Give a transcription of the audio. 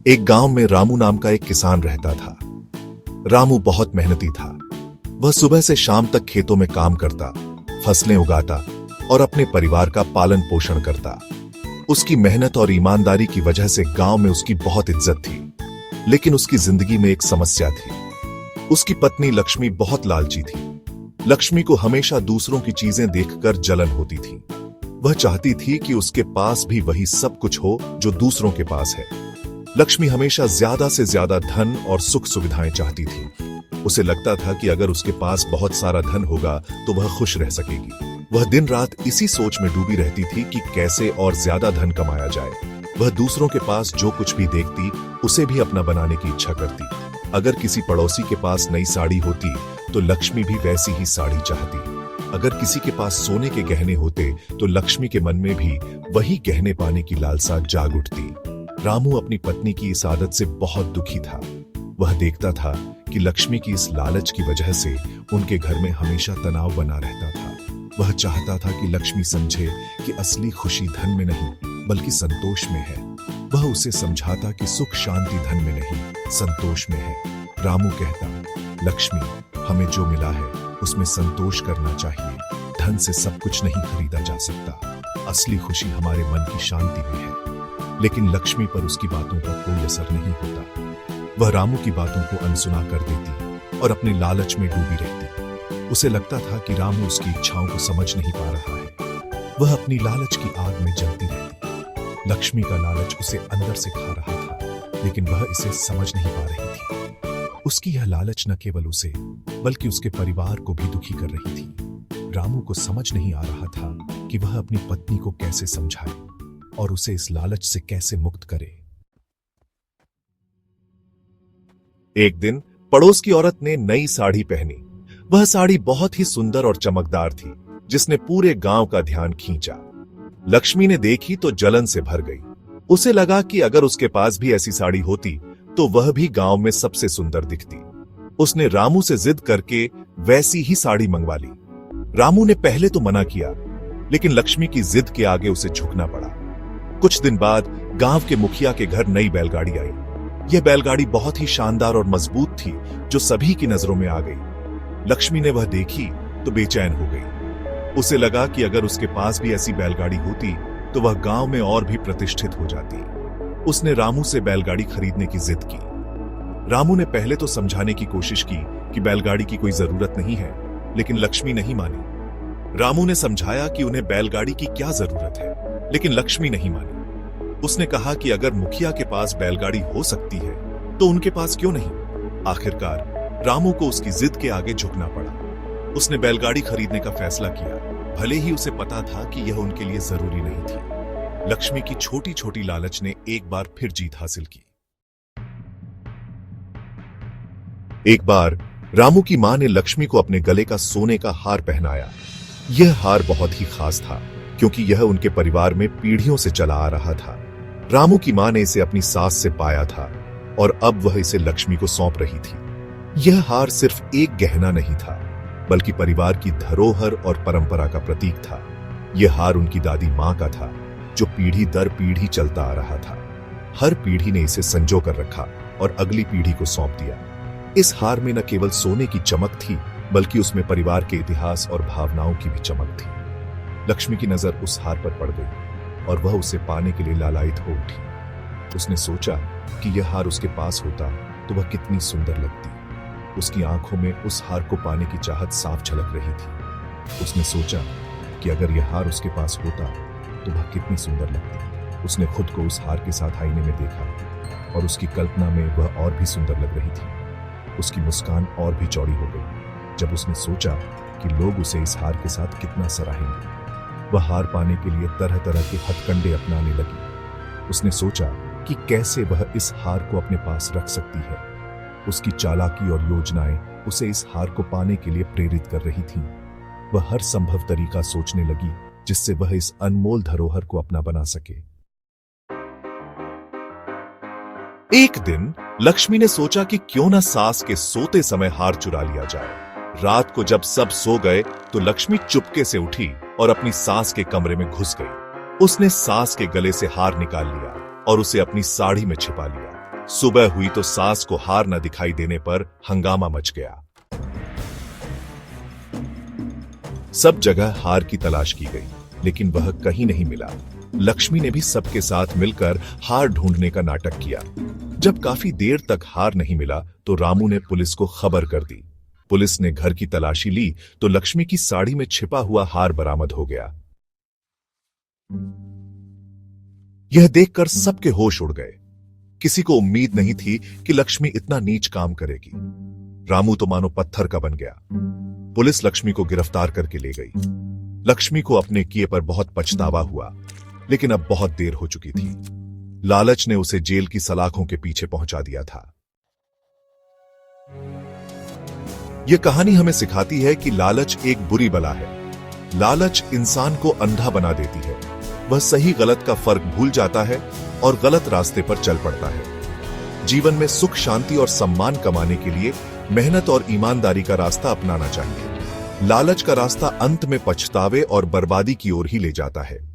एक गांव में रामू नाम का एक किसान रहता था। रामू बहुत मेहनती था। वह सुबह से शाम तक खेतों में काम करता, फसलें उगाता और अपने परिवार का पालन पोषण करता। उसकी मेहनत और ईमानदारी की वजह से गांव में उसकी बहुत इज्जत थी। लेकिन उसकी जिंदगी में एक समस्या थी। उसकी पत्नी लक्ष्मी बहुत लालची थी। लक्ष्मी को हमेशा दूसरों की चीजें देखकर जलन होती थी। वह चाहती थी कि उसके पास भी वही सब कुछ हो जो दूसरों के पास है। लक्ष्मी हमेशा ज्यादा से ज्यादा धन और सुख सुविधाएं चाहती थी। उसे लगता था कि अगर उसके पास बहुत सारा धन होगा तो वह खुश रह सकेगी। वह दिन रात इसी सोच में डूबी रहती थी कि कैसे और ज्यादा धन कमाया जाए। वह दूसरों के पास जो कुछ भी देखती उसे भी अपना बनाने की इच्छा करती। अगर किसी पड़ोसी के पास नई साड़ी होती तो लक्ष्मी भी वैसी ही साड़ी चाहती। अगर किसी के पास सोने के गहने होते तो लक्ष्मी के मन में भी वही गहने पाने की लालसा जाग उठती। रामू अपनी पत्नी की इस आदत से बहुत दुखी था। वह देखता था कि लक्ष्मी की इस लालच की वजह से उनके घर में हमेशा तनाव बना रहता था। वह चाहता था कि लक्ष्मी समझे कि असली खुशी धन में नहीं बल्कि संतोष में है। वह उसे समझाता कि सुख शांति धन में नहीं संतोष में है। रामू कहता, लक्ष्मी, हमें जो मिला है उसमें संतोष करना चाहिए। धन से सब कुछ नहीं खरीदा जा सकता। असली खुशी हमारे मन की शांति में है। लेकिन लक्ष्मी पर उसकी बातों का कोई असर नहीं होता। वह रामू की बातों को अनसुना कर देती और अपने लालच में डूबी रहती। उसे लगता था कि रामू उसकी इच्छाओं को समझ नहीं पा रहा है। वह अपनी लालच की आग में जलती रहती। लक्ष्मी का लालच उसे अंदर से खा रहा था, लेकिन वह इसे समझ नहीं पा रही थी। उसकी यह लालच न केवल उसे बल्कि उसके परिवार को भी दुखी कर रही थी। रामू को समझ नहीं आ रहा था कि वह अपनी पत्नी को कैसे समझाए और उसे इस लालच से कैसे मुक्त करे। एक दिन पड़ोस की औरत ने नई साड़ी पहनी। वह साड़ी बहुत ही सुंदर और चमकदार थी, जिसने पूरे गांव का ध्यान खींचा। लक्ष्मी ने देखी तो जलन से भर गई। उसे लगा कि अगर उसके पास भी ऐसी साड़ी होती तो वह भी गांव में सबसे सुंदर दिखती। उसने रामू से जिद करके वैसी ही साड़ी मंगवा ली। रामू ने पहले तो मना किया, लेकिन लक्ष्मी की जिद के आगे उसे झुकना पड़ा। कुछ दिन बाद गांव के मुखिया के घर नई बैलगाड़ी आई। यह बैलगाड़ी बहुत ही शानदार और मजबूत थी, जो सभी की नजरों में आ गई। लक्ष्मी ने वह देखी तो बेचैन हो गई। उसे लगा कि अगर उसके पास भी ऐसी बैलगाड़ी होती तो वह गांव में और भी प्रतिष्ठित हो जाती। उसने रामू से बैलगाड़ी खरीदने की जिद की। रामू ने पहले तो समझाने की कोशिश की कि बैलगाड़ी की कोई जरूरत नहीं है, लेकिन लक्ष्मी नहीं मानी। रामू ने समझाया कि उन्हें बैलगाड़ी की क्या जरूरत है, लेकिन लक्ष्मी नहीं मानी। उसने कहा कि अगर मुखिया के पास बैलगाड़ी हो सकती है तो उनके पास क्यों नहीं। आखिरकार रामू को उसकी जिद के आगे झुकना पड़ा। उसने बैलगाड़ी खरीदने का फैसला किया, भले ही उसे पता था कि यह उनके लिए जरूरी नहीं थी। लक्ष्मी की छोटी छोटी लालच ने एक बार फिर जीत हासिल की। एक बार रामू की मां ने लक्ष्मी को अपने गले का सोने का हार पहनाया। यह हार बहुत ही खास था, क्योंकि यह उनके परिवार में पीढ़ियों से चला आ रहा था। रामू की मां ने इसे अपनी सास से पाया था और अब वह इसे लक्ष्मी को सौंप रही थी। यह हार सिर्फ एक गहना नहीं था, बल्कि परिवार की धरोहर और परंपरा का प्रतीक था। यह हार उनकी दादी मां का था, जो पीढ़ी दर पीढ़ी चलता आ रहा था। हर पीढ़ी ने इसे संजो कर रखा और अगली पीढ़ी को सौंप दिया। इस हार में न केवल सोने की चमक थी, बल्कि उसमें परिवार के इतिहास और भावनाओं की भी चमक थी। लक्ष्मी की नजर उस हार पर पड़ गई और वह उसे पाने के लिए लालायित हो उठी। उसने सोचा कि यह हार उसके पास होता तो वह कितनी सुंदर लगती। उसकी आंखों में उस हार को पाने की चाहत साफ झलक रही थी। उसने सोचा कि अगर यह हार उसके पास होता तो वह कितनी सुंदर लगती। उसने खुद को उस हार के साथ आईने में देखा और उसकी कल्पना में वह और भी सुंदर लग रही थी। उसकी मुस्कान और भी चौड़ी हो गई जब उसने सोचा कि लोग उसे इस हार के साथ कितना सराहेंगे। वह हार पाने के लिए तरह तरह के हथकंडे अपनाने लगी। उसने सोचा कि कैसे वह इस हार को अपने पास रख सकती है। उसकी चालाकी और योजनाएं उसे इस हार को पाने के लिए प्रेरित कर रही थीं। वह हर संभव तरीका सोचने लगी जिससे वह इस अनमोल धरोहर को अपना बना सके। एक दिन लक्ष्मी ने सोचा कि क्यों न सास के सोते समय हार चुरा लिया जाए। रात को जब सब सो गए तो लक्ष्मी चुपके से उठी और अपनी सास के कमरे में घुस गई। उसने सास के गले से हार निकाल लिया और उसे अपनी साड़ी में छिपा लिया। सुबह हुई तो सास को हार न दिखाई देने पर हंगामा मच गया। सब जगह हार की तलाश की गई, लेकिन वह कहीं नहीं मिला। लक्ष्मी ने भी सबके साथ मिलकर हार ढूंढने का नाटक किया। जब काफी देर तक हार नहीं मिला तो रामू ने पुलिस को खबर कर दी। पुलिस ने घर की तलाशी ली तो लक्ष्मी की साड़ी में छिपा हुआ हार बरामद हो गया। यह देखकर सबके होश उड़ गए। किसी को उम्मीद नहीं थी कि लक्ष्मी इतना नीच काम करेगी। रामू तो मानो पत्थर का बन गया। पुलिस लक्ष्मी को गिरफ्तार करके ले गई। लक्ष्मी को अपने किए पर बहुत पछतावा हुआ, लेकिन अब बहुत देर हो चुकी थी। लालच ने उसे जेल की सलाखों के पीछे पहुंचा दिया था। यह कहानी हमें सिखाती है कि लालच एक बुरी बला है। लालच इंसान को अंधा बना देती है। वह सही गलत का फर्क भूल जाता है और गलत रास्ते पर चल पड़ता है। जीवन में सुख, शांति और सम्मान कमाने के लिए मेहनत और ईमानदारी का रास्ता अपनाना चाहिए। लालच का रास्ता अंत में पछतावे और बर्बादी की ओर ही ले जाता है।